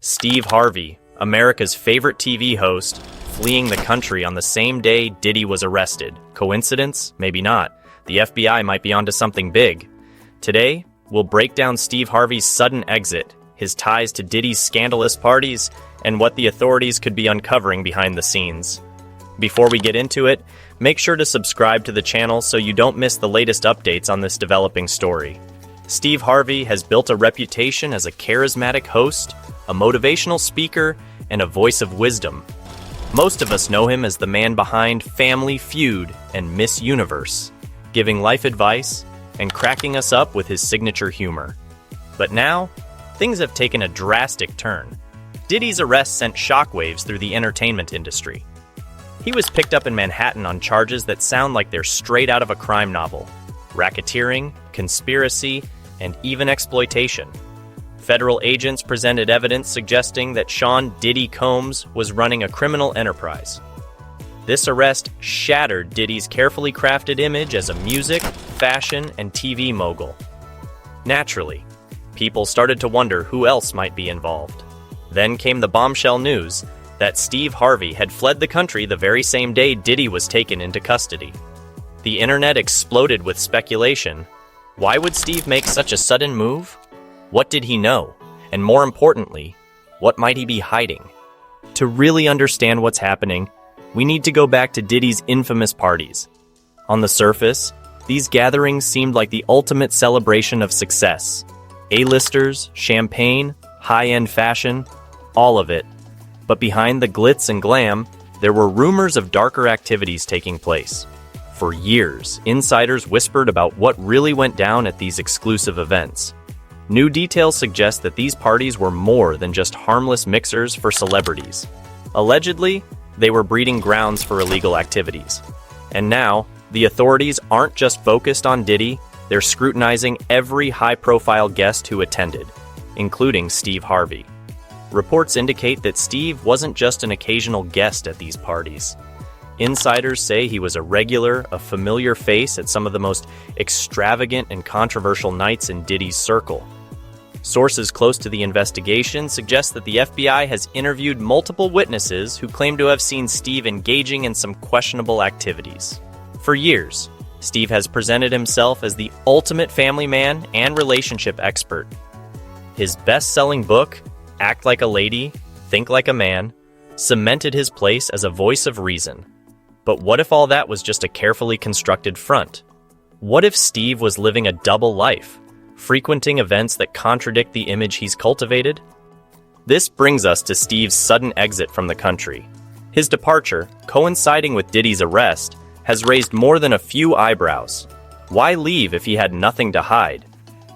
Steve Harvey, America's favorite TV host, fleeing the country on the same day Diddy was arrested. Coincidence? Maybe not. The FBI might be onto something big. Today, we'll break down Steve Harvey's sudden exit, his ties to Diddy's scandalous parties, and what the authorities could be uncovering behind the scenes. Before we get into it, make sure to subscribe to the channel so you don't miss the latest updates on this developing story. Steve Harvey has built a reputation as a charismatic host, a motivational speaker, and a voice of wisdom. Most of us know him as the man behind Family Feud and Miss Universe, giving life advice and cracking us up with his signature humor. But now, things have taken a drastic turn. Diddy's arrest sent shockwaves through the entertainment industry. He was picked up in Manhattan on charges that sound like they're straight out of a crime novel: racketeering, conspiracy, and even exploitation. Federal agents presented evidence suggesting that Sean "Diddy" Combs was running a criminal enterprise. This arrest shattered Diddy's carefully crafted image as a music, fashion, and TV mogul. Naturally, people started to wonder who else might be involved. Then came the bombshell news that Steve Harvey had fled the country the very same day Diddy was taken into custody. The internet exploded with speculation. Why would Steve make such a sudden move? What did he know? And more importantly, what might he be hiding? To really understand what's happening, we need to go back to Diddy's infamous parties. On the surface, these gatherings seemed like the ultimate celebration of success. A-listers, champagne, high-end fashion, all of it. But behind the glitz and glam, there were rumors of darker activities taking place. For years, insiders whispered about what really went down at these exclusive events. New details suggest that these parties were more than just harmless mixers for celebrities. Allegedly, they were breeding grounds for illegal activities. And now, the authorities aren't just focused on Diddy, they're scrutinizing every high-profile guest who attended, including Steve Harvey. Reports indicate that Steve wasn't just an occasional guest at these parties. Insiders say he was a regular, a familiar face at some of the most extravagant and controversial nights in Diddy's circle. Sources close to the investigation suggest that the FBI has interviewed multiple witnesses who claim to have seen Steve engaging in some questionable activities. For years, Steve has presented himself as the ultimate family man and relationship expert. His best-selling book, Act Like a Lady, Think Like a Man, cemented his place as a voice of reason. But what if all that was just a carefully constructed front? What if Steve was living a double life, frequenting events that contradict the image he's cultivated? This brings us to Steve's sudden exit from the country. His departure, coinciding with Diddy's arrest, has raised more than a few eyebrows. Why leave if he had nothing to hide?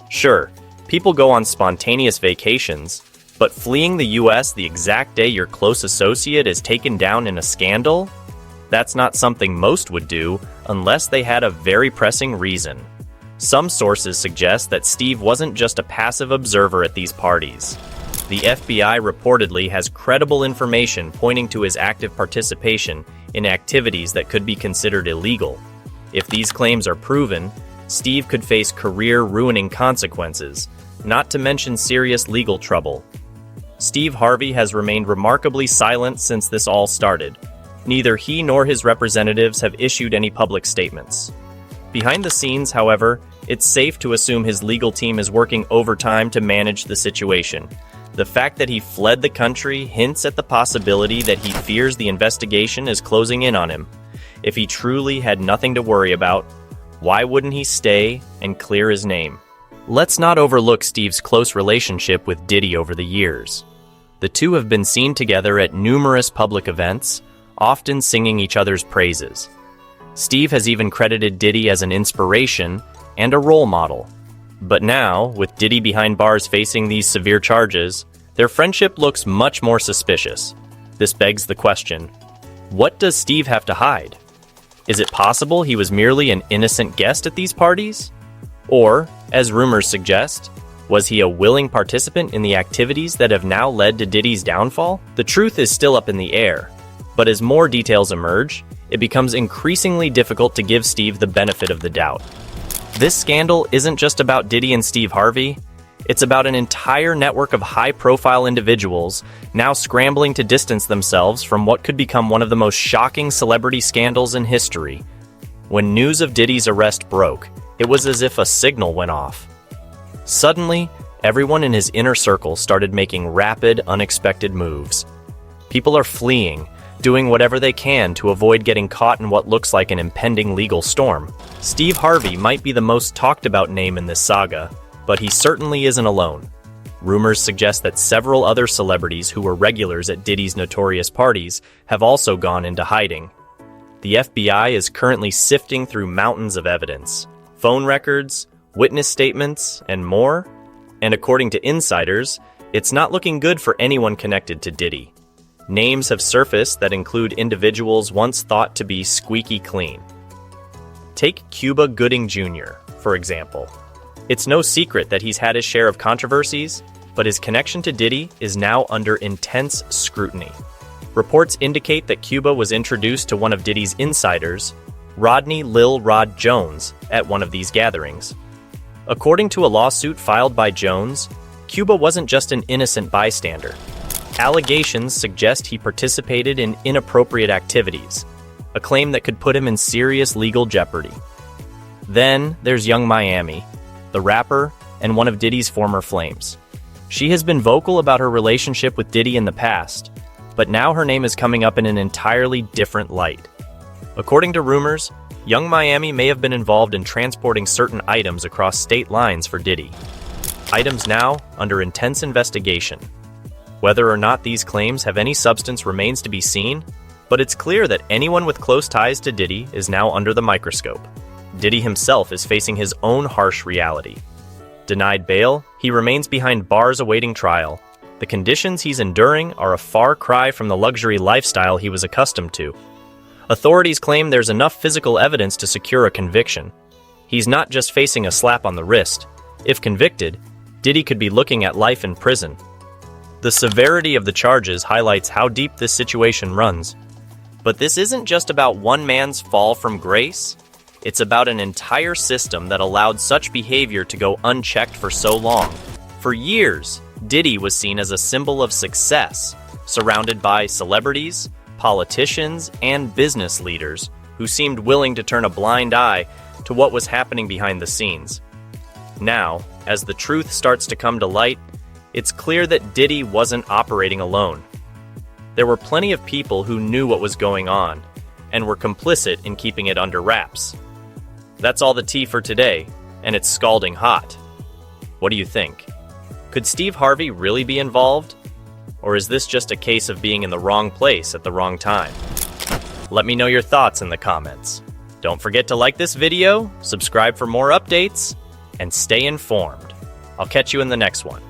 Sure, people go on spontaneous vacations, but fleeing the US the exact day your close associate is taken down in a scandal? That's not something most would do unless they had a very pressing reason. Some sources suggest that Steve wasn't just a passive observer at these parties. The FBI reportedly has credible information pointing to his active participation in activities that could be considered illegal. If these claims are proven, Steve could face career-ruining consequences, not to mention serious legal trouble. Steve Harvey has remained remarkably silent since this all started. Neither he nor his representatives have issued any public statements. Behind the scenes, however, it's safe to assume his legal team is working overtime to manage the situation. The fact that he fled the country hints at the possibility that he fears the investigation is closing in on him. If he truly had nothing to worry about, why wouldn't he stay and clear his name? Let's not overlook Steve's close relationship with Diddy over the years. The two have been seen together at numerous public events, often singing each other's praises. Steve has even credited Diddy as an inspiration and a role model. But now, with Diddy behind bars facing these severe charges, their friendship looks much more suspicious. This begs the question, what does Steve have to hide? Is it possible he was merely an innocent guest at these parties? Or, as rumors suggest, was he a willing participant in the activities that have now led to Diddy's downfall? The truth is still up in the air. But as more details emerge, it becomes increasingly difficult to give Steve the benefit of the doubt. This scandal isn't just about Diddy and Steve Harvey, It's about an entire network of high-profile individuals now scrambling to distance themselves from what could become one of the most shocking celebrity scandals in history. When news of Diddy's arrest broke, it was as if a signal went off. Suddenly, everyone in his inner circle started making rapid, unexpected moves. People are fleeing, doing whatever they can to avoid getting caught in what looks like an impending legal storm. Steve Harvey might be the most talked about name in this saga, but he certainly isn't alone. Rumors suggest that several other celebrities who were regulars at Diddy's notorious parties have also gone into hiding. The FBI is currently sifting through mountains of evidence, phone records, witness statements, and more. And according to insiders, it's not looking good for anyone connected to Diddy. Names have surfaced that include individuals once thought to be squeaky clean. Take Cuba Gooding Jr., for example. It's no secret that he's had his share of controversies, but his connection to Diddy is now under intense scrutiny. Reports indicate that Cuba was introduced to one of Diddy's insiders, Rodney Lil Rod Jones, at one of these gatherings. According to a lawsuit filed by Jones, Cuba wasn't just an innocent bystander. Allegations suggest he participated in inappropriate activities, a claim that could put him in serious legal jeopardy. Then there's Young Miami, the rapper and one of Diddy's former flames. She has been vocal about her relationship with Diddy in the past, but now her name is coming up in an entirely different light. According to rumors, Young Miami may have been involved in transporting certain items across state lines for Diddy. Items now under intense investigation. Whether or not these claims have any substance remains to be seen, but it's clear that anyone with close ties to Diddy is now under the microscope. Diddy himself is facing his own harsh reality. Denied bail, he remains behind bars awaiting trial. The conditions he's enduring are a far cry from the luxury lifestyle he was accustomed to. Authorities claim there's enough physical evidence to secure a conviction. He's not just facing a slap on the wrist. If convicted, Diddy could be looking at life in prison. The severity of the charges highlights how deep this situation runs. But this isn't just about one man's fall from grace. It's about an entire system that allowed such behavior to go unchecked for so long. For years, Diddy was seen as a symbol of success, surrounded by celebrities, politicians, and business leaders who seemed willing to turn a blind eye to what was happening behind the scenes. Now, as the truth starts to come to light, it's clear that Diddy wasn't operating alone. There were plenty of people who knew what was going on and were complicit in keeping it under wraps. That's all the tea for today, and it's scalding hot. What do you think? Could Steve Harvey really be involved? Or is this just a case of being in the wrong place at the wrong time? Let me know your thoughts in the comments. Don't forget to like this video, subscribe for more updates, and stay informed. I'll catch you in the next one.